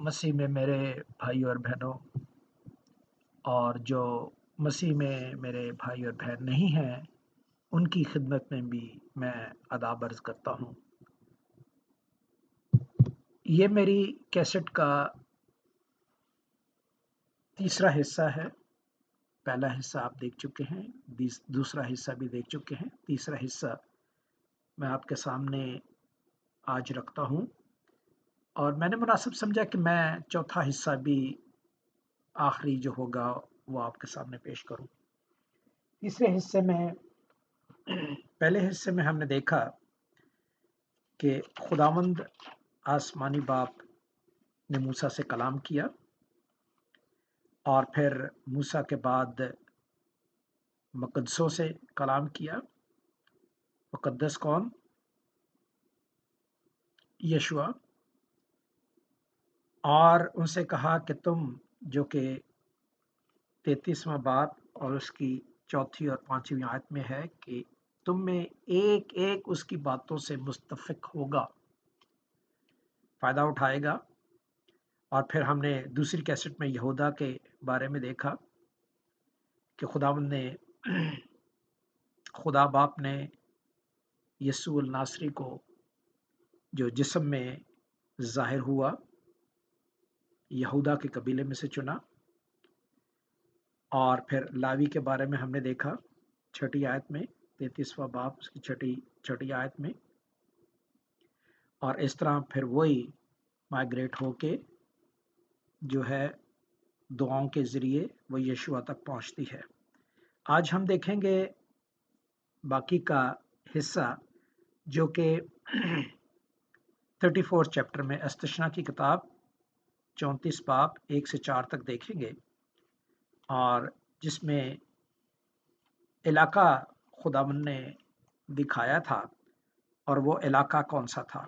مسیح میں میرے بھائی اور بہنوں، اور جو مسیح میں میرے بھائی اور بہن نہیں ہیں ان کی خدمت میں بھی میں ادب عرض کرتا ہوں۔ یہ میری کیسٹ کا تیسرا حصہ ہے۔ پہلا حصہ آپ دیکھ چکے ہیں، دوسرا حصہ بھی دیکھ چکے ہیں، تیسرا حصہ میں آپ کے سامنے آج رکھتا ہوں، اور میں نے مناسب سمجھا کہ میں چوتھا حصہ بھی آخری جو ہوگا وہ آپ کے سامنے پیش کروں۔ تیسرے حصے میں پہلے حصے میں ہم نے دیکھا کہ خداوند آسمانی باپ نے موسیٰ سے کلام کیا، اور پھر موسیٰ کے بعد مقدسوں سے کلام کیا۔ مقدس کون؟ یشوع، اور ان سے کہا کہ تم جو کہ 33واں باب اور اس کی چوتھی اور پانچویں آیت میں ہے کہ تم میں ایک ایک اس کی باتوں سے متفق ہوگا، فائدہ اٹھائے گا۔ اور پھر ہم نے دوسری کیسٹ میں یہودا کے بارے میں دیکھا کہ خدا باپ نے یسوع الناصری کو جو جسم میں ظاہر ہوا یہودا کے قبیلے میں سے چنا۔ اور پھر لاوی کے بارے میں ہم نے دیکھا چھٹی آیت میں، 33واں باب اس کی چھٹی آیت میں، اور اس طرح پھر وہی مائگریٹ ہو کے جو ہے دعاؤں کے ذریعے وہ یشوع تک پہنچتی ہے۔ آج ہم دیکھیں گے باقی کا حصہ جو کہ 34 چیپٹر میں استثنا کی کتاب 34 باب 1 سے 4 تک دیکھیں گے، اور جس میں علاقہ خداوند نے دکھایا تھا، اور وہ علاقہ کون سا تھا؟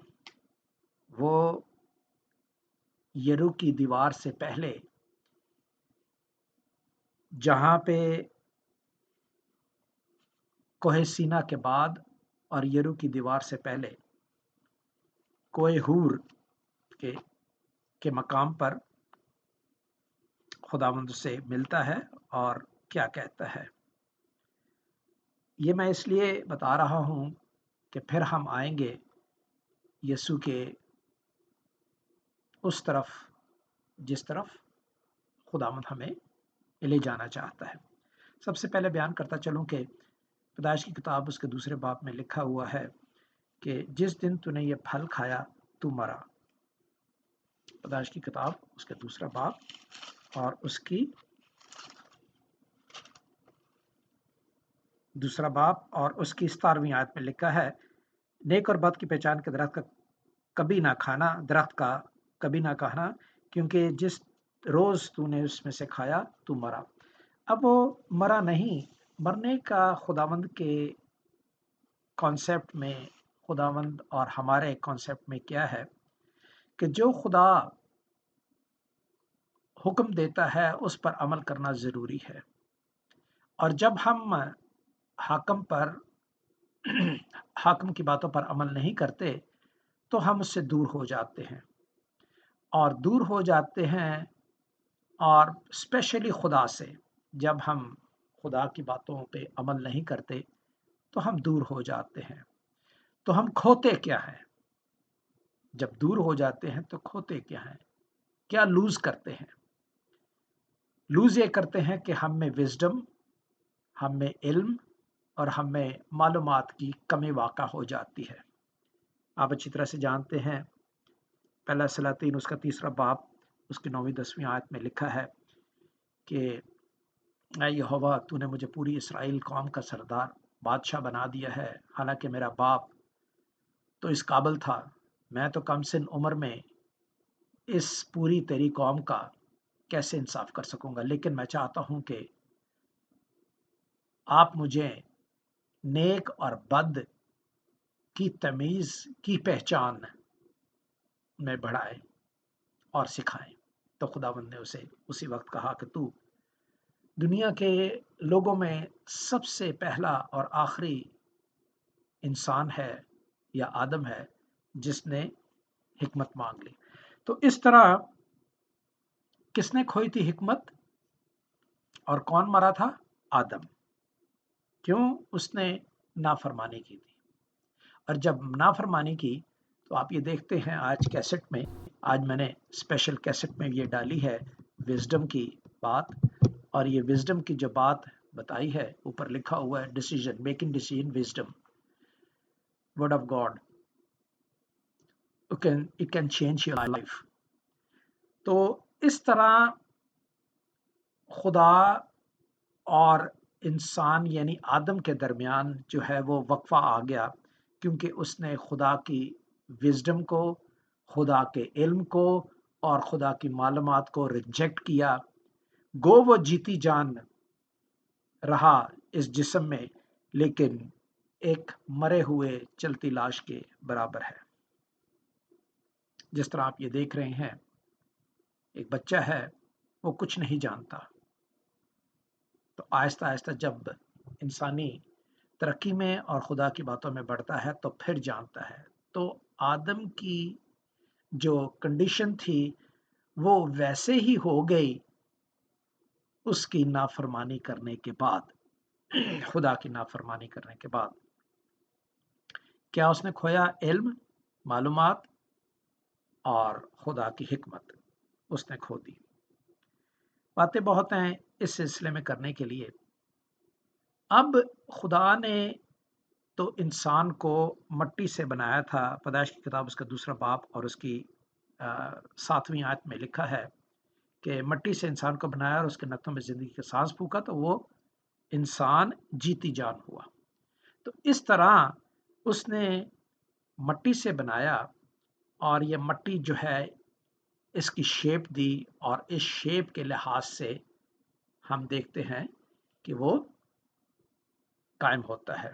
وہ یرو کی دیوار سے پہلے، جہاں پہ کوہ سینا کے بعد اور یرو کی دیوار سے پہلے کوہ ہور کے مقام پر خداوند سے ملتا ہے اور کیا کہتا ہے۔ یہ میں اس لیے بتا رہا ہوں کہ پھر ہم آئیں گے یسوع کے اس طرف جس طرف خداوند ہمیں لے جانا چاہتا ہے۔ سب سے پہلے بیان کرتا چلوں کہ پیدائش کی کتاب اس کے دوسرے باب میں لکھا ہوا ہے کہ جس دن تو نے یہ پھل کھایا تو مرا۔ پیدائش کی کتاب اس کے دوسرا باب اور اس کی دوسرا باب اور اس کی 17ویں آیت میں لکھا ہے، نیک اور بد کی پہچان کے درخت کا کبھی نہ کھانا کیونکہ جس روز تو نے اس میں سے کھایا تو مرا۔ اب وہ مرا نہیں، مرنے کا خداوند کے کانسیپٹ میں، خداوند اور ہمارے کانسیپٹ میں کیا ہے کہ جو خدا حکم دیتا ہے اس پر عمل کرنا ضروری ہے، اور جب ہم حاکم کی باتوں پر عمل نہیں کرتے تو ہم اس سے دور ہو جاتے ہیں، اور اسپیشلی خدا سے جب ہم خدا کی باتوں پہ عمل نہیں کرتے تو ہم دور ہو جاتے ہیں۔ تو ہم کھوتے کیا ہیں؟ جب دور ہو جاتے ہیں تو کھوتے کیا ہیں؟ کیا لوز کرتے ہیں؟ لوز یہ کرتے ہیں کہ ہم میں وزڈم، ہم میں علم اور ہم میں معلومات کی کمی واقع ہو جاتی ہے۔ آپ اچھی طرح سے جانتے ہیں، پہلا سلاطین اس کا تیسرا باب اس کی 9-10 آیت میں لکھا ہے کہ اے یہوہ تو نے مجھے پوری اسرائیل قوم کا سردار بادشاہ بنا دیا ہے، حالانکہ میرا باپ تو اس قابل تھا، میں تو کم سن عمر میں اس پوری تیری قوم کا کیسے انصاف کر سکوں گا، لیکن میں چاہتا ہوں کہ آپ مجھے نیک اور بد کی تمیز کی پہچان میں بڑھائے اور سکھائیں۔ تو خداوند نے اسے اسی وقت کہا کہ تو دنیا کے لوگوں میں سب سے پہلا اور آخری انسان ہے یا آدم ہے جس نے حکمت مانگ لی۔ تو اس طرح کس نے کھوئی تھی حکمت اور کون مرا تھا؟ آدم. کیوں؟ اس نے نافرمانی کی تھی. اور جب نافرمانی کی تو آپ یہ دیکھتے ہیں آج کیسٹ میں، آج میں نے اسپیشل کیسٹ میں یہ ڈالی ہے وزڈم کی بات، اور یہ وزڈم کی جو بات بتائی ہے اوپر لکھا ہوا ہے decision, making decision wisdom, word of God, it can change your life. تو اس طرح خدا اور انسان یعنی آدم کے درمیان جو ہے وہ وقفہ آ گیا، کیونکہ اس نے خدا کی وزڈم کو، خدا کے علم کو اور خدا کی معلومات کو ریجیکٹ کیا. گو وہ جیتی جان رہا اس جسم میں، لیکن ایک مرے ہوئے چلتی لاش کے برابر ہے. جس طرح آپ یہ دیکھ رہے ہیں، ایک بچہ ہے، وہ کچھ نہیں جانتا، تو آہستہ آہستہ جب انسانی ترقی میں اور خدا کی باتوں میں بڑھتا ہے تو پھر جانتا ہے. تو آدم کی جو کنڈیشن تھی وہ ویسے ہی ہو گئی اس کی نافرمانی کرنے کے بعد، خدا کی نافرمانی کرنے کے بعد. کیا اس نے کھویا؟ علم، معلومات اور خدا کی حکمت اس نے کھو دی. باتیں بہت ہیں اس سلسلے میں کرنے کے لیے. اب خدا نے تو انسان کو مٹی سے بنایا تھا. پیدائش کی کتاب اس کا 2 باب اور اس کی 7ویں آیت میں لکھا ہے کہ مٹی سے انسان کو بنایا اور اس کے نتھوں میں زندگی کا سانس پھونکا تو وہ انسان جیتی جان ہوا. تو اس طرح اس نے مٹی سے بنایا، اور یہ مٹی جو ہے اس کی شیپ دی، اور اس شیپ کے لحاظ سے ہم دیکھتے ہیں کہ وہ قائم ہوتا ہے.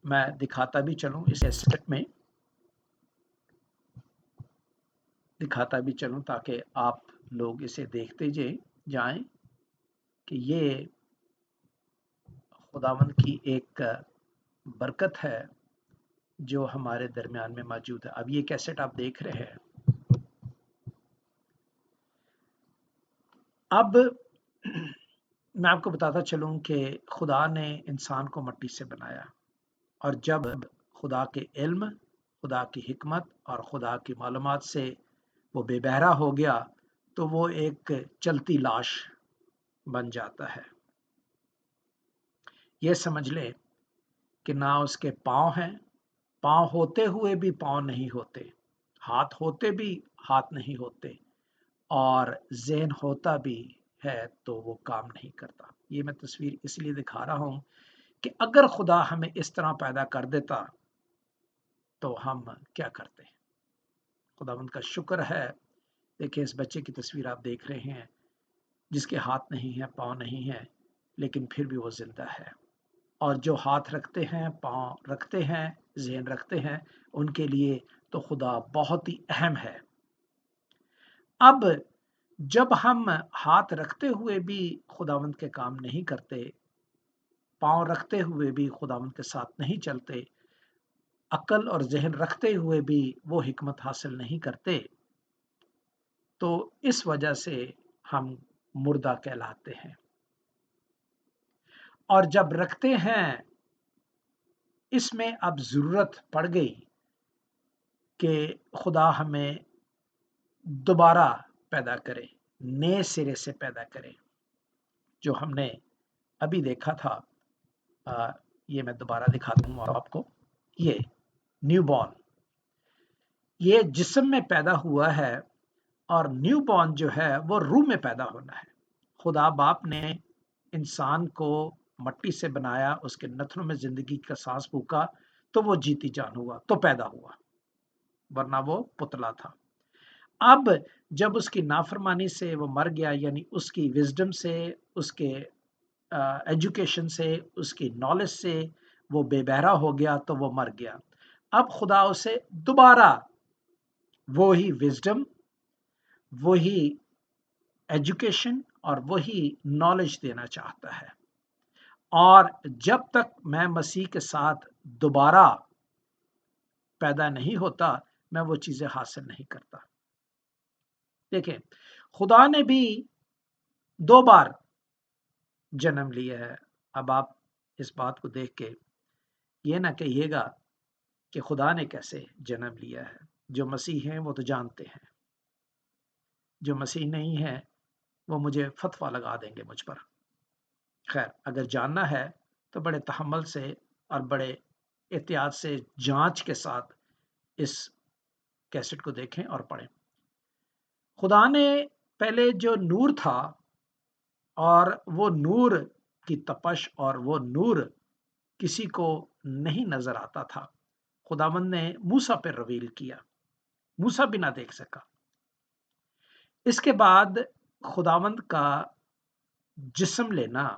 میں دکھاتا بھی چلوں، اس ایسپیکٹ میں دکھاتا بھی چلوں تاکہ آپ لوگ اسے دیکھتے جائیں کہ یہ خداوند کی ایک برکت ہے جو ہمارے درمیان میں موجود ہے. اب یہ کیسٹ آپ دیکھ رہے ہیں. اب میں آپ کو بتاتا چلوں کہ خدا نے انسان کو مٹی سے بنایا، اور جب خدا کے علم، خدا کی حکمت اور خدا کی معلومات سے وہ بے بہرا ہو گیا تو وہ ایک چلتی لاش بن جاتا ہے. یہ سمجھ لے کہ نہ اس کے پاؤں ہیں، پاؤں ہوتے ہوئے بھی پاؤں نہیں ہوتے، ہاتھ ہوتے بھی ہاتھ نہیں ہوتے، اور ذہن ہوتا بھی ہے تو وہ کام نہیں کرتا. یہ میں تصویر اس لیے دکھا رہا ہوں کہ اگر خدا ہمیں اس طرح پیدا کر دیتا تو ہم کیا کرتے. خداوند کا شکر ہے. دیکھیں اس بچے کی تصویر آپ دیکھ رہے ہیں جس کے ہاتھ نہیں ہیں، پاؤں نہیں ہیں، لیکن پھر بھی وہ زندہ ہے. اور جو ہاتھ رکھتے ہیں، پاؤں رکھتے ہیں، ذہن رکھتے ہیں، ان کے لیے تو خدا بہت ہی اہم ہے. اب جب ہم ہاتھ رکھتے ہوئے بھی خداوند کے کام نہیں کرتے، پاؤں رکھتے ہوئے بھی خداوند کے ساتھ نہیں چلتے، عقل اور ذہن رکھتے ہوئے بھی وہ حکمت حاصل نہیں کرتے، تو اس وجہ سے ہم مردہ کہلاتے ہیں. اور جب رکھتے ہیں، اس میں اب ضرورت پڑ گئی کہ خدا ہمیں دوبارہ پیدا کرے، نئے سرے سے پیدا کرے. جو ہم نے ابھی دیکھا تھا، یہ میں دوبارہ دکھاتا ہوں آپ کو. یہ نیو بورن، یہ جسم میں پیدا ہوا ہے، اور نیو بورن جو ہے وہ روح میں پیدا ہونا ہے. خدا باپ نے انسان کو مٹی سے بنایا، اس کے نتھنوں میں زندگی کا سانس پھونکا تو وہ جیتی جان ہوا، تو پیدا ہوا، ورنہ وہ پتلا تھا. اب جب اس کی نافرمانی سے وہ مر گیا، یعنی اس کی وزڈم سے، اس کے ایجوکیشن سے، اس کی نالج سے وہ بے بہرا ہو گیا تو وہ مر گیا. اب خدا اسے دوبارہ وہی وزڈم، وہی ایجوکیشن اور وہی نالج دینا چاہتا ہے. اور جب تک میں مسیح کے ساتھ دوبارہ پیدا نہیں ہوتا، میں وہ چیزیں حاصل نہیں کرتا. دیکھیں خدا نے بھی 2 بار جنم لیا ہے. اب آپ اس بات کو دیکھ کے یہ نہ کہیے گا کہ خدا نے کیسے جنم لیا ہے. جو مسیح ہیں وہ تو جانتے ہیں، جو مسیح نہیں ہے وہ مجھے فتویٰ لگا دیں گے مجھ پر. خیر، اگر جاننا ہے تو بڑے تحمل سے اور بڑے احتیاط سے جانچ کے ساتھ اس کیسٹ کو دیکھیں اور پڑھیں. خدا نے پہلے جو نور تھا اور وہ نور کی تپش اور وہ نور کسی کو نہیں نظر آتا تھا، خداوند نے موسیٰ پر رویل کیا. موسیٰ بھی نہ دیکھ سکا. اس کے بعد خداوند کا جسم لینا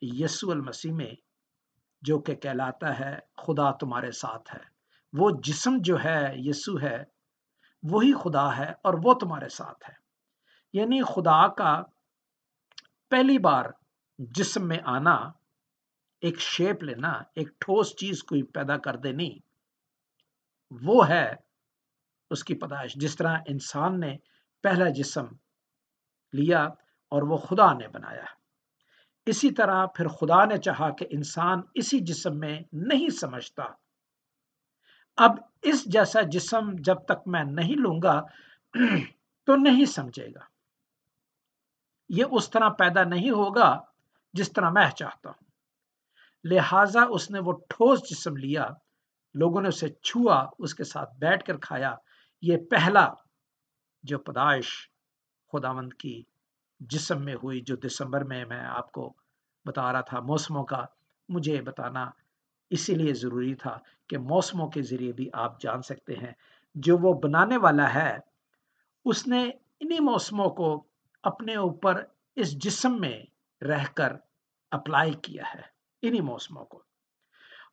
یسوع المسیح میں، جو کہ کہلاتا ہے خدا تمہارے ساتھ ہے. وہ جسم جو ہے یسوع ہے، وہی خدا ہے اور وہ تمہارے ساتھ ہے. یعنی خدا کا پہلی بار جسم میں آنا، ایک شیپ لینا، ایک ٹھوس چیز کوئی پیدا کر دینی، وہ ہے اس کی پیدائش. جس طرح انسان نے پہلا جسم لیا اور وہ خدا نے بنایا، اسی طرح پھر خدا نے چاہا کہ انسان اسی جسم میں نہیں سمجھتا. اب اس جیسا جسم جب تک میں نہیں لوں گا تو نہیں سمجھے گا. یہ اس طرح پیدا نہیں ہوگا جس طرح میں چاہتا ہوں. لہٰذا اس نے وہ ٹھوس جسم لیا، لوگوں نے اسے چھوا، اس کے ساتھ بیٹھ کر کھایا. یہ پہلا جو پیدائش خداوند کی جسم میں ہوئی، جو دسمبر میں آپ کو بتا رہا تھا موسموں کا. مجھے بتانا اسی لیے ضروری تھا کہ موسموں کے ذریعے بھی آپ جان سکتے ہیں جو وہ بنانے والا ہے اس نے انہی موسموں کو اپنے اوپر اس جسم میں رہ کر اپلائی کیا ہے، انہی موسموں کو.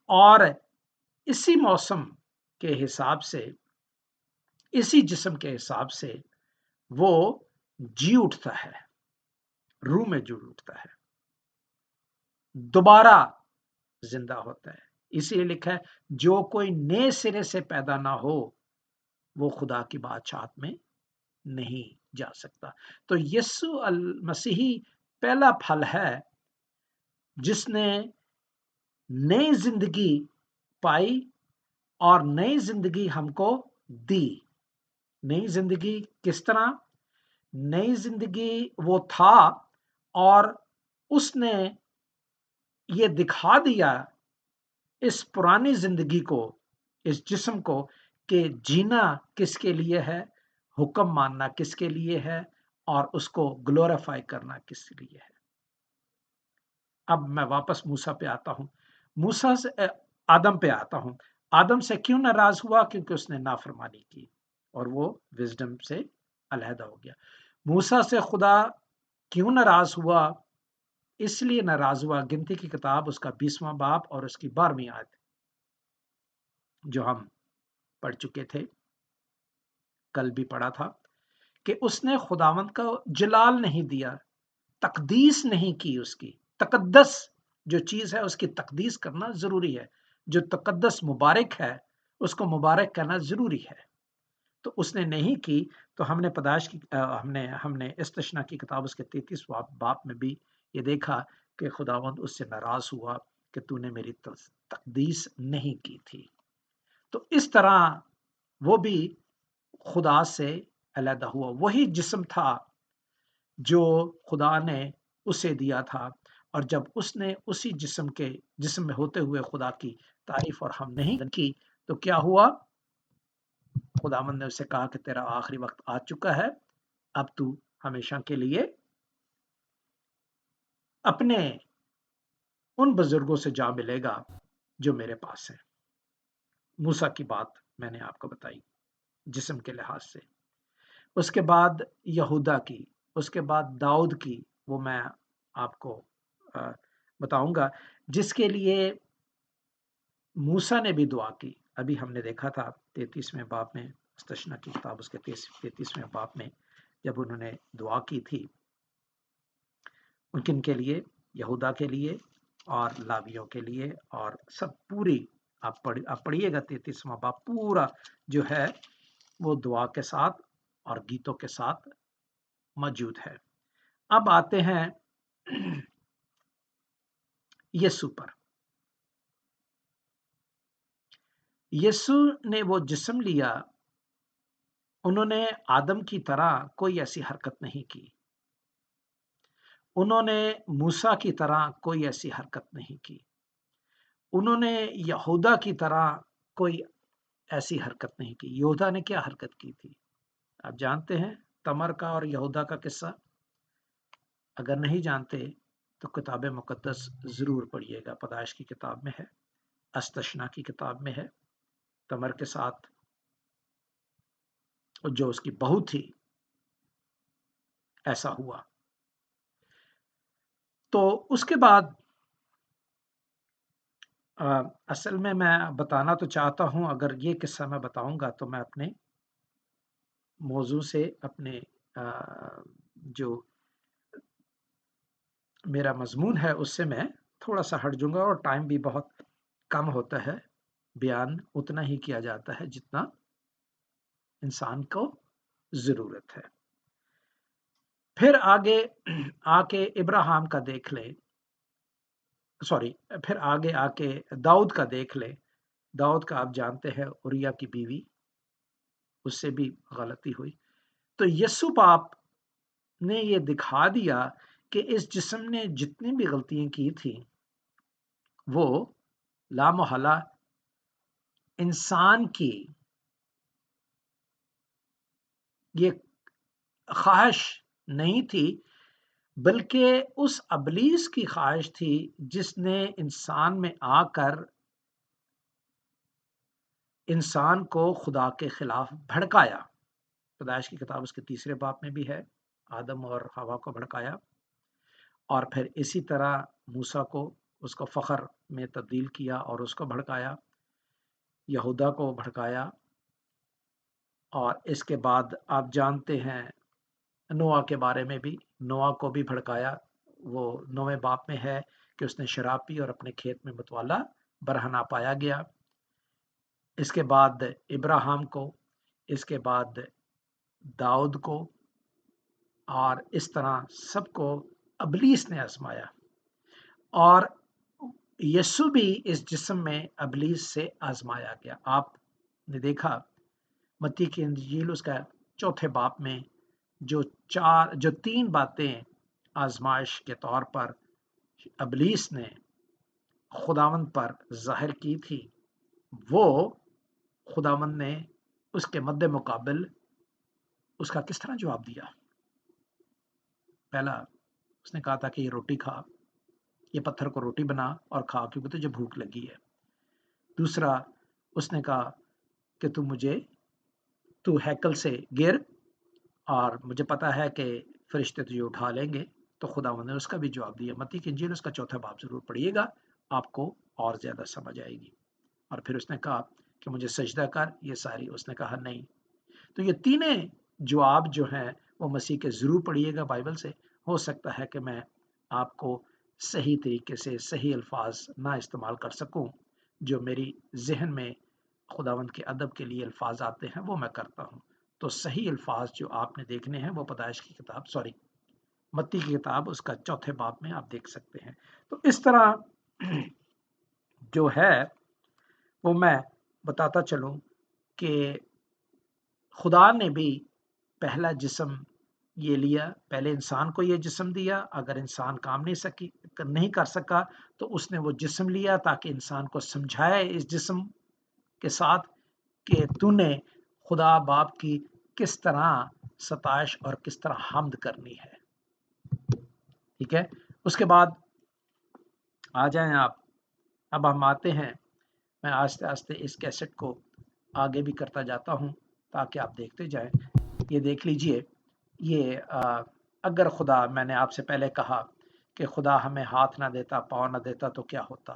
اور اسی موسم کے حساب سے، اسی جسم کے حساب سے وہ جی اٹھتا ہے، روح میں جڑ اٹھتا ہے، دوبارہ زندہ ہوتا ہے. اسی لیے لکھا ہے جو کوئی نئے سرے سے پیدا نہ ہو وہ خدا کی بادشاہت میں نہیں جا سکتا. تو یسوع المسیحی پہلا پھل ہے جس نے نئی زندگی پائی اور نئی زندگی ہم کو دی. نئی زندگی کس طرح؟ نئی زندگی وہ تھا اور اس نے یہ دکھا دیا اس پرانی زندگی کو، اس جسم کو، کہ جینا کس کے لیے ہے، حکم ماننا کس کے لیے ہے اور اس کو گلوریفائی کرنا کس کے لیے ہے. اب میں واپس موسیٰ پہ آتا ہوں، موسیٰ سے آدم پہ آتا ہوں. آدم سے کیوں ناراض ہوا؟ کیونکہ اس نے نافرمانی کی اور وہ وزڈم سے علیحدہ ہو گیا. موسیٰ سے خدا کیوں ناراض ہوا؟ اس لیے ناراض ہوا، گنتی کی کتاب اس کا 20واں باب اور اس کی 12ویں آیت جو ہم پڑھ چکے تھے، کل بھی پڑھا تھا، کہ اس نے خداوند کا جلال نہیں دیا، تقدیس نہیں کی. اس کی تقدس جو چیز ہے اس کی تقدیس کرنا ضروری ہے. جو تقدس مبارک ہے اس کو مبارک کہنا ضروری ہے. تو اس نے نہیں کی. تو ہم نے پیدائش کی ہم نے استثنا کی کتاب اس کے 33واں باب میں بھی یہ دیکھا کہ خداوند اس سے ناراض ہوا کہ تو نے میری تقدیس نہیں کی تھی. تو اس طرح وہ بھی خدا سے علیحدہ ہوا. وہی جسم تھا جو خدا نے اسے دیا تھا، اور جب اس نے اسی جسم میں ہوتے ہوئے خدا کی تعریف اور ہم نہیں کی تو کیا ہوا؟ خداوند نے اسے کہا کہ تیرا آخری وقت آ چکا ہے، اب تو ہمیشہ کے لیے اپنے ان بزرگوں سے جا ملے گا جو میرے پاس ہیں. موسیٰ کی بات میں نے آپ کو بتائی جسم کے لحاظ سے. اس کے بعد یہودا کی، اس کے بعد داؤد کی، وہ میں آپ کو بتاؤں گا، جس کے لیے موسیٰ نے بھی دعا کی. ابھی ہم نے دیکھا تھا 33ویں باب میں، استثنا کی کتاب اس کے 33ویں باب میں جب انہوں نے دعا کی تھی ان کے لیے، یہودا کے لیے اور لاویوں کے لیے، اور سب پوری آپ پڑھیے گا 33واں باب پورا جو ہے وہ دعا کے ساتھ اور گیتوں کے ساتھ موجود ہے۔ اب آتے ہیں یسوع پر۔ یسوع نے وہ جسم لیا، انہوں نے آدم کی طرح کوئی ایسی حرکت نہیں کی، انہوں نے موسیٰ کی طرح کوئی ایسی حرکت نہیں کی، انہوں نے یہودا کی طرح کوئی ایسی حرکت نہیں کی۔ یہودا نے کیا حرکت کی تھی؟ آپ جانتے ہیں تمر کا اور یہودا کا قصہ؟ اگر نہیں جانتے تو کتاب مقدس ضرور پڑھیے گا۔ پیدائش کی کتاب میں ہے، استشنا کی کتاب میں ہے۔ تمر کے ساتھ جو اس کی بہو تھی، ایسا ہوا۔ تو اس کے بعد اصل میں بتانا تو چاہتا ہوں، اگر یہ قصہ میں بتاؤں گا تو میں اپنے موضوع سے، اپنے جو میرا مضمون ہے اس سے میں تھوڑا سا ہٹ جاؤں گا، اور ٹائم بھی بہت کم ہوتا ہے، بیان اتنا ہی کیا جاتا ہے جتنا انسان کو ضرورت ہے۔ پھر آگے آ کے ابراہیم کا دیکھ لیں، پھر آگے آ کے داؤد کا دیکھ لیں۔ داؤد کا آپ جانتے ہیں اوریا کی بیوی، اس سے بھی غلطی ہوئی۔ تو یسوع باپ نے یہ دکھا دیا کہ اس جسم نے جتنی بھی غلطیاں کی تھی وہ لامحالہ انسان کی یہ خواہش نہیں تھی، بلکہ اس ابلیس کی خواہش تھی جس نے انسان میں آ کر انسان کو خدا کے خلاف بھڑکایا۔ پیدائش کی کتاب اس کے 3 باب میں بھی ہے، آدم اور حوا کو بھڑکایا، اور پھر اسی طرح موسیٰ کو، اس کو فخر میں تبدیل کیا اور اس کو بھڑکایا، یہودا کو بھڑکایا، اور اس کے بعد آپ جانتے ہیں نوح کے بارے میں بھی، نوح کو بھی بھڑکایا۔ وہ 9 باب میں ہے کہ اس نے شراب پی اور اپنے کھیت میں متوالا برہنہ پایا گیا۔ اس کے بعد ابراہیم کو، اس کے بعد داؤد کو، اور اس طرح سب کو ابلیس نے آزمایا، اور یسوع بھی اس جسم میں ابلیس سے آزمایا گیا۔ آپ نے دیکھا متی کی انجیل اس کا 4 باب میں جو 3 باتیں آزمائش کے طور پر ابلیس نے خداوند پر ظاہر کی تھی، وہ خداوند نے اس کے مد مقابل اس کا کس طرح جواب دیا؟ پہلا اس نے کہا تھا کہ یہ روٹی کھا، یہ پتھر کو روٹی بنا اور کھا کیونکہ تجھے بھوک لگی ہے۔ دوسرا اس نے کہا کہ تو ہیکل سے گر، اور مجھے پتا ہے کہ فرشتے تجھے اٹھا لیں گے۔ تو خداوند نے اس کا بھی جواب دیا۔ متی کی انجیل اس کا 4 باب ضرور پڑھیے گا، آپ کو اور زیادہ سمجھ آئے گی۔ اور پھر اس نے کہا کہ مجھے سجدہ کر، یہ ساری اس نے کہا نہیں۔ تو یہ 3 جواب جو ہیں وہ مسیح کے ضرور پڑھیے گا بائبل سے۔ ہو سکتا ہے کہ میں آپ کو صحیح طریقے سے صحیح الفاظ نہ استعمال کر سکوں، جو میری ذہن میں خداوند کے ادب کے لیے الفاظ آتے ہیں وہ میں کرتا ہوں۔ تو صحیح الفاظ جو آپ نے دیکھنے ہیں وہ پیدائش کی کتاب متی کی کتاب اس کا 4 باب میں آپ دیکھ سکتے ہیں۔ تو اس طرح جو ہے وہ میں بتاتا چلوں کہ خدا نے بھی پہلا جسم یہ لیا، پہلے انسان کو یہ جسم دیا۔ اگر انسان کام نہیں کر سکا تو اس نے وہ جسم لیا تاکہ انسان کو سمجھائے اس جسم کے ساتھ کہ تو نے خدا باپ کی کس طرح ستائش اور کس طرح حمد کرنی ہے۔ ٹھیک ہے، اس کے بعد آ جائیں آپ، اب ہم آتے ہیں، میں آہستہ آہستہ اس کیسٹ کو آگے بھی کرتا جاتا ہوں تاکہ آپ دیکھتے جائیں۔ یہ دیکھ لیجئے، یہ اگر خدا، میں نے آپ سے پہلے کہا کہ خدا ہمیں ہاتھ نہ دیتا، پاؤں نہ دیتا تو کیا ہوتا۔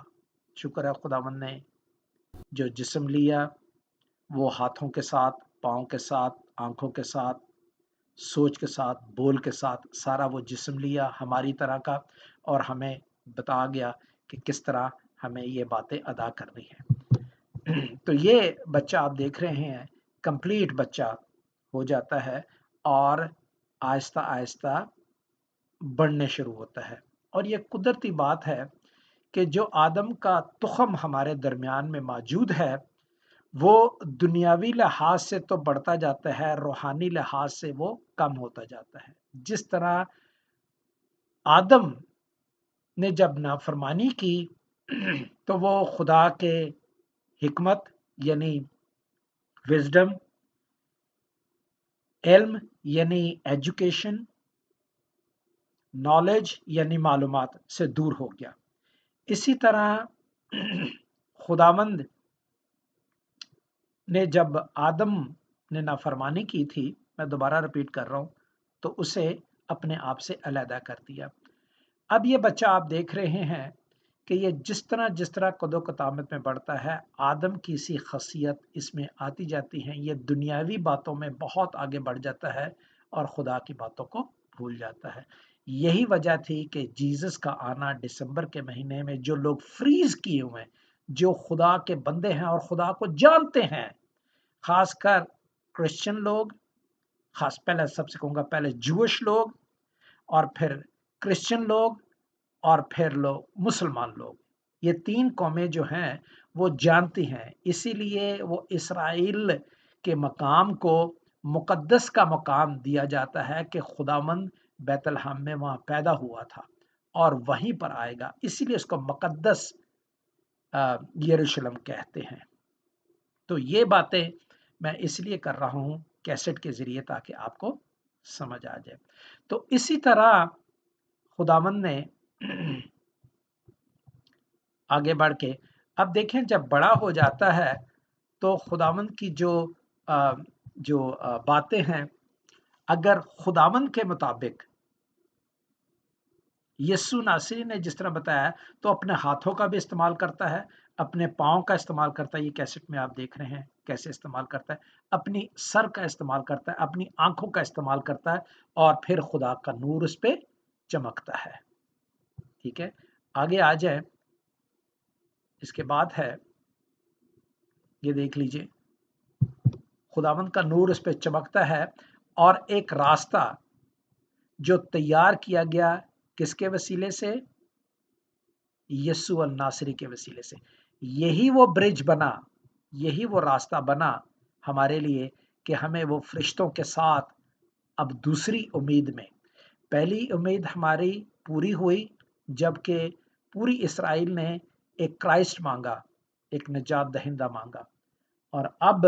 شکر ہے خداوند نے جو جسم لیا، وہ ہاتھوں کے ساتھ، پاؤں کے ساتھ، آنکھوں کے ساتھ، سوچ کے ساتھ، بول کے ساتھ، سارا وہ جسم لیا ہماری طرح کا، اور ہمیں بتا گیا کہ کس طرح ہمیں یہ باتیں ادا کرنی ہیں۔ تو یہ بچہ آپ دیکھ رہے ہیں، کمپلیٹ بچہ ہو جاتا ہے، اور آہستہ آہستہ بڑھنے شروع ہوتا ہے۔ اور یہ قدرتی بات ہے کہ جو آدم کا تخم ہمارے درمیان میں موجود ہے وہ دنیاوی لحاظ سے تو بڑھتا جاتا ہے، روحانی لحاظ سے وہ کم ہوتا جاتا ہے۔ جس طرح آدم نے جب نافرمانی کی تو وہ خدا کے حکمت یعنی وزڈم، علم یعنی ایجوکیشن، نالج یعنی معلومات سے دور ہو گیا۔ اسی طرح خداوند نے جب آدم نے نافرمانی کی تھی، میں دوبارہ رپیٹ کر رہا ہوں، تو اسے اپنے آپ سے علیحدہ کر دیا۔ اب یہ بچہ آپ دیکھ رہے ہیں کہ یہ جس طرح قد و قامت میں بڑھتا ہے، آدم کی سی خاصیت اس میں آتی جاتی ہیں، یہ دنیاوی باتوں میں بہت آگے بڑھ جاتا ہے اور خدا کی باتوں کو بھول جاتا ہے۔ یہی وجہ تھی کہ جیزس کا آنا دسمبر کے مہینے میں، جو لوگ فریز کیے ہوئے ہیں، جو خدا کے بندے ہیں اور خدا کو جانتے ہیں، خاص کر کرسچن لوگ، پہلے سب سے کہوں گا پہلے جوش لوگ، اور پھر کرسچن لوگ، اور پھر لوگ مسلمان لوگ، یہ تین قومیں جو ہیں وہ جانتی ہیں۔ اسی لیے وہ اسرائیل کے مقام کو مقدس کا مقام دیا جاتا ہے کہ خداوند بیت الحم میں وہاں پیدا ہوا تھا اور وہیں پر آئے گا، اسی لیے اس کو مقدس یروشلم کہتے ہیں۔ تو یہ باتیں میں اس لیے کر رہا ہوں کیسٹ کے ذریعے تاکہ آپ کو سمجھ آ جائے۔ تو اسی طرح خداوند نے آگے بڑھ کے اب دیکھیں جب بڑا ہو جاتا ہے تو خداوند کی جو باتیں ہیں، اگر خداوند کے مطابق یسوع ناصری نے جس طرح بتایا تو اپنے ہاتھوں کا بھی استعمال کرتا ہے، اپنے پاؤں کا استعمال کرتا ہے، یہ کیسٹ میں آپ دیکھ رہے ہیں کیسے استعمال کرتا ہے، اپنی سر کا استعمال کرتا ہے، اپنی آنکھوں کا استعمال کرتا ہے، اور پھر خدا کا نور اس پہ چمکتا ہے۔ ٹھیک ہے، آگے آ جائیں۔ اس کے بعد ہے، یہ دیکھ لیجئے، خداوند کا نور اس پہ چمکتا ہے اور ایک راستہ جو تیار کیا گیا کس کے وسیلے سے؟ یسوع الناصری کے وسیلے سے۔ یہی وہ برج بنا، یہی وہ راستہ بنا ہمارے لیے کہ ہمیں وہ فرشتوں کے ساتھ اب دوسری امید میں، پہلی امید ہماری پوری ہوئی جبکہ پوری اسرائیل نے ایک کرائسٹ مانگا، ایک نجات دہندہ مانگا، اور اب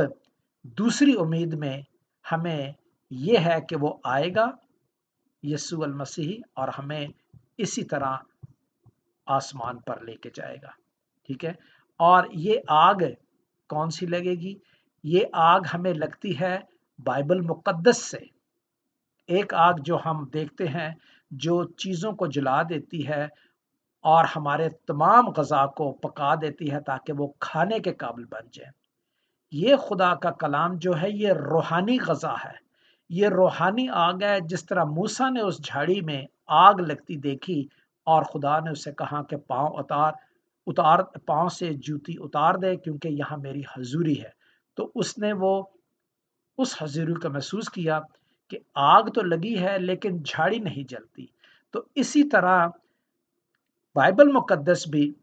دوسری امید میں ہمیں یہ ہے کہ وہ آئے گا یسوع المسیح اور ہمیں اسی طرح آسمان پر لے کے جائے گا۔ ٹھیک ہے، اور یہ آگ کون سی لگے گی؟ یہ آگ ہمیں لگتی ہے بائبل مقدس سے، ایک آگ جو ہم دیکھتے ہیں جو چیزوں کو جلا دیتی ہے اور ہمارے تمام غذا کو پکا دیتی ہے تاکہ وہ کھانے کے قابل بن جائے۔ یہ خدا کا کلام جو ہے یہ روحانی غذا ہے، یہ روحانی آگ ہے۔ جس طرح موسیٰ نے اس جھاڑی میں آگ لگتی دیکھی اور خدا نے اسے کہا کہ پاؤں سے جوتی اتار دے کیونکہ یہاں میری حضوری ہے، تو اس نے وہ اس حضوری کو محسوس کیا کہ آگ تو لگی ہے لیکن جھاڑی نہیں جلتی۔ تو اسی طرح بائبل مقدس بھی،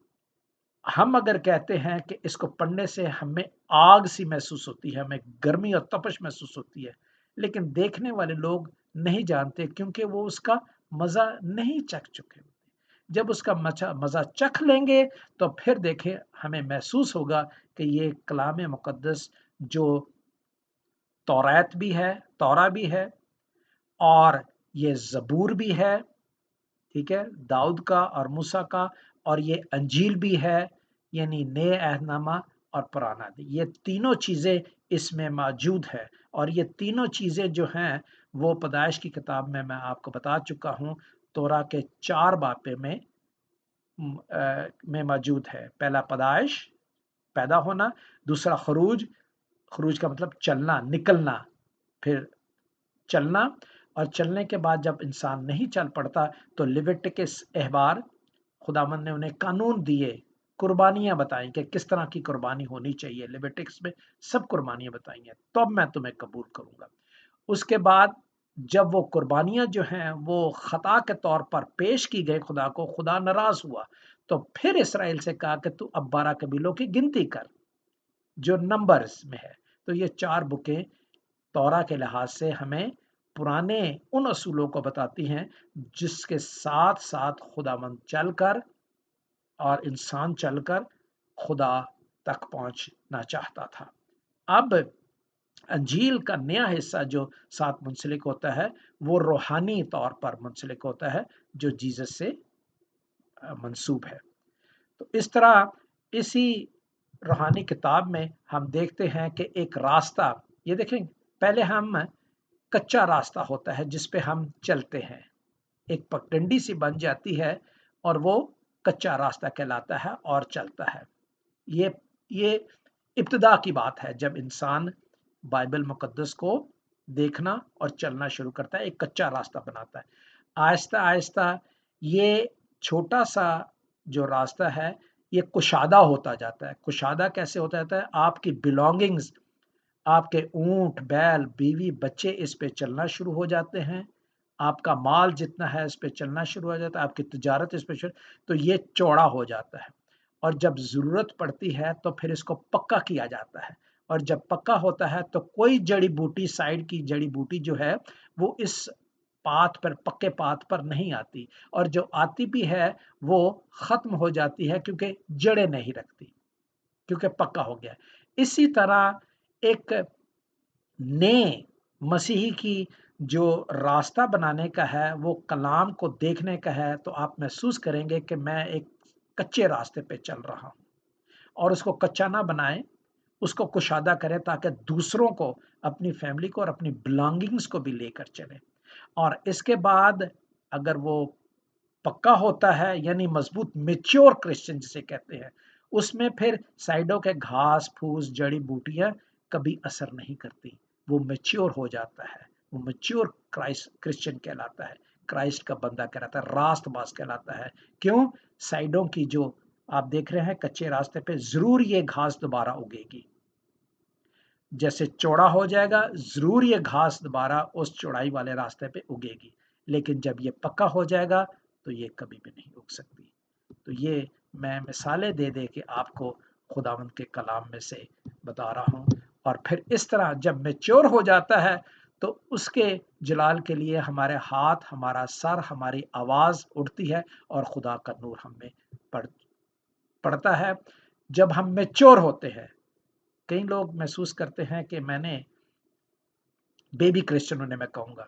ہم اگر کہتے ہیں کہ اس کو پڑھنے سے ہمیں آگ سی محسوس ہوتی ہے، ہمیں گرمی اور تپش محسوس ہوتی ہے، لیکن دیکھنے والے لوگ نہیں جانتے کیونکہ وہ اس کا مزہ نہیں چکھ چکے ہوتے۔ جب اس کا مزہ چکھ لیں گے تو پھر دیکھیں ہمیں محسوس ہوگا کہ یہ کلام مقدس جو توریت بھی ہے، تورا بھی ہے، اور یہ زبور بھی ہے، ٹھیک ہے، داؤد کا اور موسیٰ کا، اور یہ انجیل بھی ہے یعنی نئے عہد نامہ اور پرانا بھی، یہ تینوں چیزیں اس میں موجود ہے۔ اور یہ تینوں چیزیں جو ہیں وہ پیدائش کی کتاب میں آپ کو بتا چکا ہوں، تورا کے 4 باپے میں موجود ہے۔ پہلا پیدائش، پیدا ہونا، دوسرا خروج، خروج کا مطلب چلنا، نکلنا، پھر چلنا، اور چلنے کے بعد جب انسان نہیں چل پڑتا تو لیویٹکس احبار، خداوند نے انہیں قانون دیے، قربانیاں بتائیں کہ کس طرح کی قربانی ہونی چاہیے، لیویٹکس میں سب قربانیاں بتائیں ہیں، تب میں تمہیں قبول کروں گا۔ اس کے بعد جب وہ قربانیاں جو ہیں وہ خطا کے طور پر پیش کی گئی خدا کو، خدا ناراض ہوا، تو پھر اسرائیل سے کہا کہ تو اب 12 قبیلوں کی گنتی کر جو نمبرز میں ہے۔ تو یہ 4 بکیں تورا کے لحاظ سے ہمیں پرانے ان اصولوں کو بتاتی ہیں جس کے ساتھ ساتھ خداوند چل کر اور انسان چل کر خدا تک پہنچنا چاہتا تھا۔ اب انجیل کا نیا حصہ جو ساتھ منسلک ہوتا ہے وہ روحانی طور پر منسلک ہوتا ہے جو جیزس سے منسوب ہے۔ تو اس طرح اسی روحانی کتاب میں ہم دیکھتے ہیں کہ ایک راستہ، یہ دیکھیں پہلے ہم کچا راستہ ہوتا ہے جس پہ ہم چلتے ہیں، ایک پگڈنڈی سی بن جاتی ہے اور وہ کچا راستہ کہلاتا ہے اور چلتا ہے۔ یہ ابتدا کی بات ہے جب انسان بائبل مقدس کو دیکھنا اور چلنا شروع کرتا ہے، ایک کچا راستہ بناتا ہے۔ آہستہ آہستہ یہ چھوٹا سا جو راستہ ہے یہ کشادہ ہوتا جاتا ہے۔ کشادہ کیسے ہوتا جاتا ہے؟ آپ کی بلونگنگز، آپ کے اونٹ، بیل، بیوی، بچے اس پہ چلنا شروع ہو جاتے ہیں، آپ کا مال جتنا ہے اس پہ چلنا شروع ہو جاتا ہے، آپ کی تجارت اس پہ تو یہ چوڑا ہو جاتا ہے، اور جب ضرورت پڑتی ہے تو پھر اس کو پکا کیا جاتا ہے، اور جب پکا ہوتا ہے تو کوئی جڑی بوٹی، سائیڈ کی جڑی بوٹی جو ہے وہ اس پات پر، پکے پات پر نہیں آتی، اور جو آتی بھی ہے وہ ختم ہو جاتی ہے کیونکہ جڑیں نہیں رکھتی، کیونکہ پکا ہو گیا۔ اسی طرح ایک نئے مسیحی کی جو راستہ بنانے کا ہے وہ کلام کو دیکھنے کا ہے، تو آپ محسوس کریں گے کہ میں ایک کچے راستے پہ چل رہا ہوں، اور اس کو کچا نہ بنائیں، اس کو کشادہ کریں تاکہ دوسروں کو، اپنی فیملی کو اور اپنی بلانگنگز کو بھی لے کر چلیں۔ اور اس کے بعد اگر وہ پکا ہوتا ہے، یعنی مضبوط میچور کرسچن جسے کہتے ہیں، اس میں پھر سائیڈوں کے گھاس پھوس، جڑی بوٹیاں کبھی اثر نہیں کرتی، وہ میچور ہو جاتا ہے، وہ میچور کرسچن کہلاتا ہے، کرائسٹ کا بندہ کہلاتا ہے، راست باز کہلاتا ہے۔ کیوں؟ سائیڈوں کی جو آپ دیکھ رہے ہیں کچے راستے پہ ضرور یہ گھاس دوبارہ اگے گی، جیسے چوڑا ہو جائے گا ضرور یہ گھاس دوبارہ اس چوڑائی والے راستے پہ اگے گی، لیکن جب یہ پکا ہو جائے گا تو یہ کبھی بھی نہیں اگ سکتی۔ تو یہ میں مثالیں دے دے کے آپ کو خداوند کے کلام میں سے بتا رہا ہوں، اور پھر اس طرح جب میچور ہو جاتا ہے تو اس کے جلال کے لیے ہمارے ہاتھ، ہمارا سر، ہماری آواز اٹھتی ہے اور خدا کا نور ہم میں پڑتا ہے۔ جب ہم میچور ہوتے ہیں، کئی لوگ محسوس کرتے ہیں کہ میں نے بیبی کرسچنوں نے، میں کہوں گا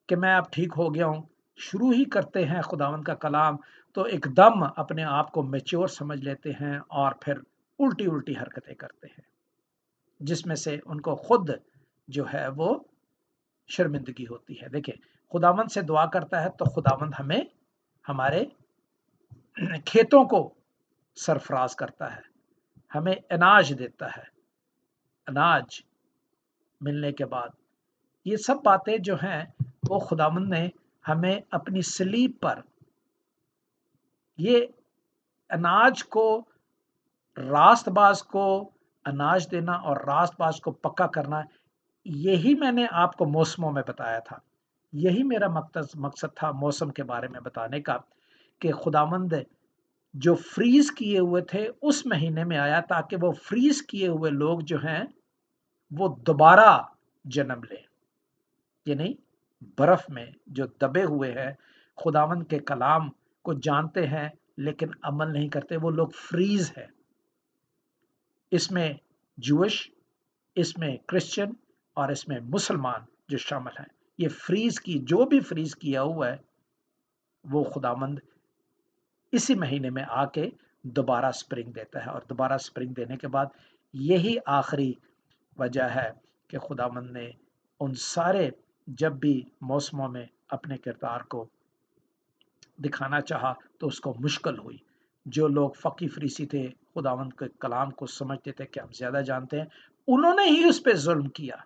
کہ میں اب ٹھیک ہو گیا ہوں، شروع ہی کرتے ہیں خداوند کا کلام تو ایک دم اپنے آپ کو میچور سمجھ لیتے ہیں اور پھر الٹی الٹی حرکتیں کرتے ہیں، جس میں سے ان کو خود جو ہے وہ شرمندگی ہوتی ہے۔ دیکھیں، خداوند سے دعا کرتا ہے تو خداوند ہمیں ہمارے کھیتوں کو سرفراز کرتا ہے، ہمیں اناج دیتا ہے، اناج ملنے کے بعد یہ سب باتیں جو ہیں وہ خداوند نے ہمیں اپنی صلیب پر یہ اناج کو، راست باز کو اناج دینا اور راست باز کو پکا کرنا، یہی میں نے آپ کو موسموں میں بتایا تھا، یہی میرا مقصد تھا موسم کے بارے میں بتانے کا، کہ خداوند جو فریز کیے ہوئے تھے اس مہینے میں آیا تاکہ وہ فریز کیے ہوئے لوگ جو ہیں وہ دوبارہ جنم لیں، یعنی برف میں جو دبے ہوئے ہیں، خداوند کے کلام کو جانتے ہیں لیکن عمل نہیں کرتے، وہ لوگ فریز ہیں۔ اس میں جوش، اس میں کرسچن اور اس میں مسلمان جو شامل ہیں، یہ فریز کی، جو بھی فریز کیا ہوا ہے وہ خداوند اسی مہینے میں آ کے دوبارہ سپرنگ دیتا ہے، اور دوبارہ سپرنگ دینے کے بعد یہی آخری وجہ ہے کہ خداوند نے ان سارے جب بھی موسموں میں اپنے کردار کو دکھانا چاہا تو اس کو مشکل ہوئی۔ جو لوگ فقی فریسی تھے، خداوند کے کلام کو سمجھتے تھے کہ ہم زیادہ جانتے ہیں، انہوں نے ہی اس پہ ظلم کیا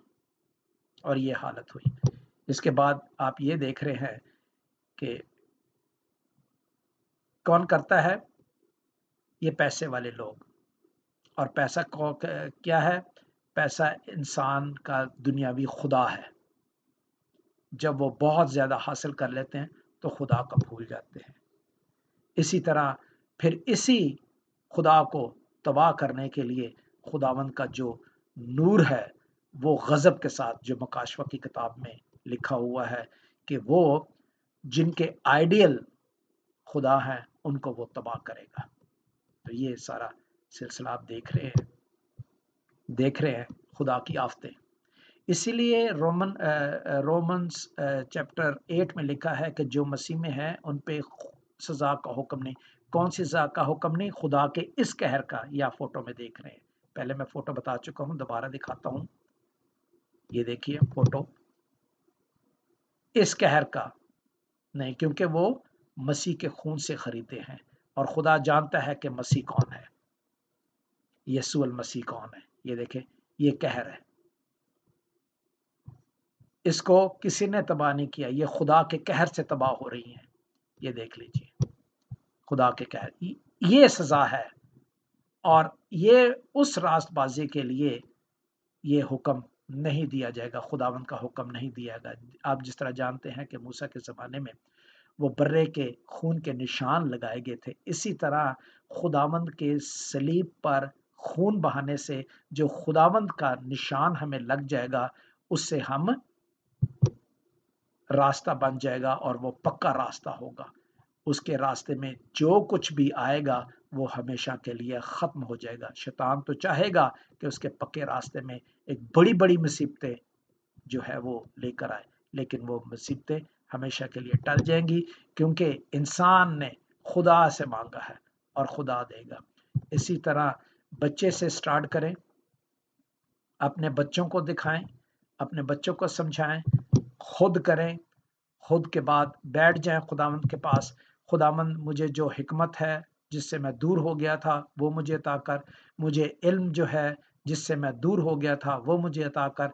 اور یہ حالت ہوئی۔ اس کے بعد آپ یہ دیکھ رہے ہیں کہ کون کرتا ہے؟ یہ پیسے والے لوگ، اور پیسہ کیا ہے؟ پیسہ انسان کا دنیاوی خدا ہے۔ جب وہ بہت زیادہ حاصل کر لیتے ہیں تو خدا کا بھول جاتے ہیں۔ اسی طرح پھر اسی خدا کو تباہ کرنے کے لیے خداوند کا جو نور ہے وہ غضب کے ساتھ، جو مکاشفہ کی کتاب میں لکھا ہوا ہے کہ وہ جن کے آئیڈیل خدا ہیں ان کو وہ تباہ کرے گا۔ تو یہ سارا سلسلہ آپ دیکھ رہے ہیں خدا کی آفتیں۔ اسی لیے رومنز چیپٹر 8 میں لکھا ہے کہ جو مسیح میں ہے ان پہ سزا کا حکم نہیں۔ کون سی سزا کا حکم نہیں؟ خدا کے اس قہر کا۔ یا فوٹو میں دیکھ رہے ہیں، پہلے میں فوٹو بتا چکا ہوں، دوبارہ دکھاتا ہوں۔ یہ دیکھیے فوٹو، اس قہر کا نہیں، کیونکہ وہ مسیح کے خون سے خریدے ہیں، اور خدا جانتا ہے کہ مسیح کون ہے، یسوع المسیح کون ہے۔ یہ دیکھیں، یہ قہر ہے، اس کو کسی نے تباہ نہیں کیا، یہ خدا کے قہر سے تباہ ہو رہی ہیں۔ یہ دیکھ لیجیے، خدا کے قہر، یہ سزا ہے۔ اور یہ اس راست بازی کے لیے یہ حکم نہیں دیا جائے گا، خداوند کا حکم نہیں دیا گا۔ آپ جس طرح جانتے ہیں کہ موسیٰ کے زمانے میں وہ برے کے خون کے نشان لگائے گئے تھے، اسی طرح خداوند کے صلیب پر خون بہانے سے جو خداوند کا نشان ہمیں لگ جائے گا، اس سے ہم راستہ بن جائے گا، اور وہ پکا راستہ ہوگا۔ اس کے راستے میں جو کچھ بھی آئے گا وہ ہمیشہ کے لیے ختم ہو جائے گا۔ شیطان تو چاہے گا کہ اس کے پکے راستے میں ایک بڑی بڑی مصیبتیں جو ہے وہ لے کر آئے، لیکن وہ مصیبتیں ہمیشہ کے لیے ٹل جائیں گی، کیونکہ انسان نے خدا سے مانگا ہے اور خدا دے گا۔ اسی طرح بچے سے سٹارٹ کریں، اپنے بچوں کو دکھائیں، اپنے بچوں کو سمجھائیں، خود کریں، خود کے بعد بیٹھ جائیں خداوند کے پاس۔ خداوند مجھے جو حکمت ہے جس سے میں دور ہو گیا تھا وہ مجھے عطا کر، مجھے علم جو ہے جس سے میں دور ہو گیا تھا وہ مجھے عطا کر،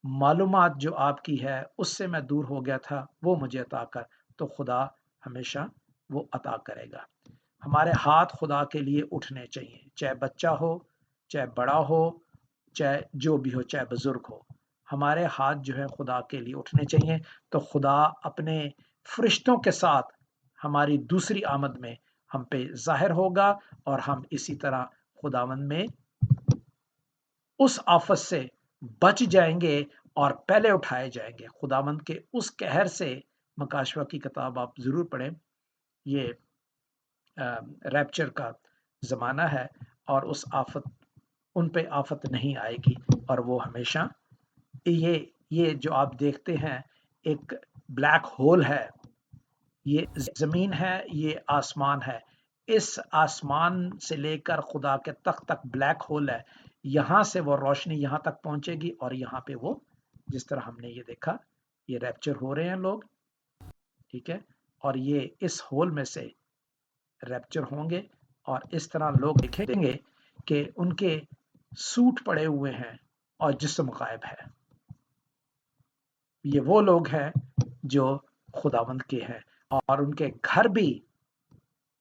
معلومات جو آپ کی ہے اس سے میں دور ہو گیا تھا وہ مجھے عطا کر۔ تو خدا ہمیشہ وہ عطا کرے گا۔ ہمارے ہاتھ خدا کے لیے اٹھنے چاہیے، چاہے بچہ ہو، چاہے بڑا ہو، چاہے جو بھی ہو، چاہے بزرگ ہو، ہمارے ہاتھ جو ہے خدا کے لیے اٹھنے چاہیے۔ تو خدا اپنے فرشتوں کے ساتھ ہماری دوسری آمد میں ہم پہ ظاہر ہوگا، اور ہم اسی طرح خداوند میں اس آفت سے بچ جائیں گے اور پہلے اٹھائے جائیں گے۔ خداوند کے اس قہر سے، مکاشفہ کی کتاب آپ ضرور پڑھیں، یہ ریپچر کا زمانہ ہے، اور اس آفت، ان پہ آفت نہیں آئے گی، اور وہ ہمیشہ یہ جو آپ دیکھتے ہیں ایک بلیک ہول ہے، یہ زمین ہے، یہ آسمان ہے، اس آسمان سے لے کر خدا کے تخت تک بلیک ہول ہے۔ یہاں سے وہ روشنی یہاں تک پہنچے گی، اور یہاں پہ وہ، جس طرح ہم نے یہ دیکھا، یہ ریپچر ہو رہے ہیں لوگ، ٹھیک ہے، اور یہ اس ہول میں سے ریپچر ہوں گے، اور اس طرح لوگ دیکھیں گے کہ ان کے سوٹ پڑے ہوئے ہیں اور جسم غائب ہے۔ یہ وہ لوگ ہیں جو خداوند کے ہیں، اور ان کے گھر بھی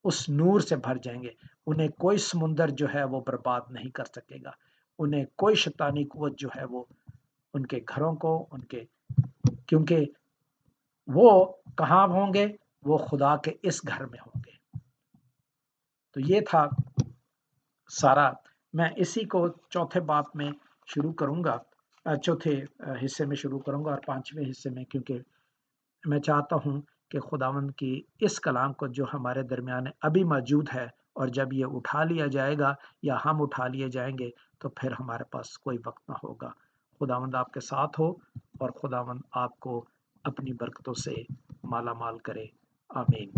اس نور سے بھر جائیں گے۔ انہیں کوئی سمندر جو ہے وہ برباد نہیں کر سکے گا، انہیں کوئی شیطانی قوت جو ہے وہ ان کے گھروں کو، ان کے، کیونکہ وہ کہاں ہوں گے؟ وہ خدا کے اس گھر میں ہوں گے۔ تو یہ تھا سارا۔ میں اسی کو چوتھے باب میں شروع کروں گا، چوتھے حصے میں شروع کروں گا، اور پانچویں حصے میں، کیونکہ میں چاہتا ہوں کہ خداوند کی اس کلام کو جو ہمارے درمیان ابھی موجود ہے، اور جب یہ اٹھا لیا جائے گا یا ہم اٹھا لیے جائیں گے تو پھر ہمارے پاس کوئی وقت نہ ہوگا۔ خداوند آپ کے ساتھ ہو، اور خداوند آپ کو اپنی برکتوں سے مالا مال کرے۔ آمین۔